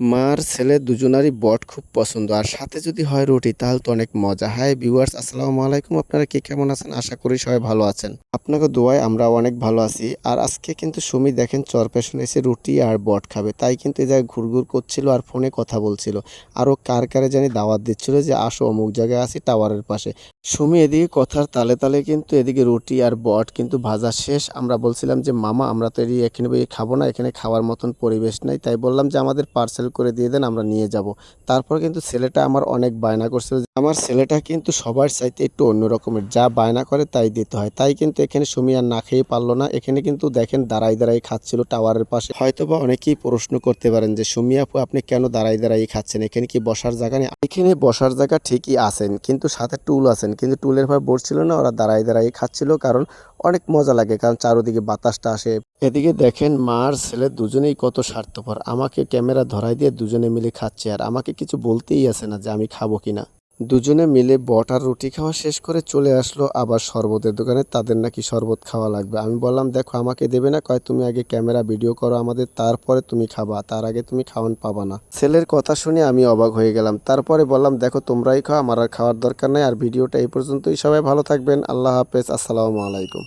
মা আর ছেলে দুজনারই বট খুব পছন্দ। আর সাথে যদি হয় রুটি তাহলে তো অনেক মজা। হাই ভিউয়ার্স, আসসালামু আলাইকুম। আপনারা কে কেমন আছেন? আশা করি সবাই ভালো আছেন। আপনাকে দোয়ায় আমরা অনেক ভালো আছি। আর আজকে কিন্তু সুমি দেখেন চরপেশনে এসে রুটি আর বট খাবে। তাই কিন্তু এই জায়গায় ঘুরঘুর করছিল আর ফোনে কথা বলছিল। আরও কারে জানি দাওয়াত দিচ্ছিল যে আসো অমুক জায়গায় আছি টাওয়ারের পাশে। সুমি এদিকে কথার তালে তালে কিন্তু এদিকে রুটি আর বট কিন্তু ভাজা শেষ। আমরা বলছিলাম যে মামা আমরা তো এখানে বই খাবো না, এখানে খাওয়ার মতন পরিবেশ নাই। তাই বললাম যে আমাদের পার্সেল করে দিয়ে দেন, আমরা নিয়ে যাব। তারপর কিন্তু ছেলেটা আমার অনেক বায়না করছিল। আমার ছেলেটা কিন্তু সবার চাইতে একটু অন্য রকমের, যা বায়না করে তাই দিতে হয়। তাই কিন্তু এখানে সুমি আর না খেয়ে পারলো না। এখানে কিন্তু দেখেন দাঁড়াই খাচ্ছিল টাওয়ারের পাশে। হয়তোবা অনেকেই প্রশ্ন করতে পারেন যে সুমি আপু আপনি কেন দাঁড়াই খাচ্ছেন, এখানে কি বসার জায়গা নেই? এখানে বসার জায়গা ঠিকই আছেন, কিন্তু সাথে টুল আছেন, কিন্তু টুলের ভাবে বসছিল না, ওরা দাঁড়াই খাচ্ছিল। কারণ অনেক মজা লাগে, কারণ চারোদিকে বাতাসটা আসে। এদিকে দেখেন মা আর ছেলে দুজনেই কত স্বার্থপর, আমাকে ক্যামেরা ধরাই দিয়ে দুজনে মিলে খাচ্ছে আর আমাকে কিছু বলতেই আসে না যে আমি খাবো কিনা। দুজনে মিলে বট আর রুটি খাওয়া শেষ করে চলে আসলো আবার শরবতের দোকানে, তাদের নাকি শরবত খাওয়া লাগবে। আমি বললাম দেখো আমাকে দেবে না, কয় তুমি আগে ক্যামেরা ভিডিও করো আমাদের, তারপরে তুমি খাবা, তার আগে তুমি খাওয়ান পাবা না। ছেলের কথা শুনে আমি অবাক হয়ে গেলাম। তারপরে বললাম দেখো তোমরাই খাও, আমার আর খাওয়ার দরকার নাই। আর ভিডিওটা এই পর্যন্তই, সবাই ভালো থাকবেন, আল্লাহ হাফেজ, আসসালামু আলাইকুম।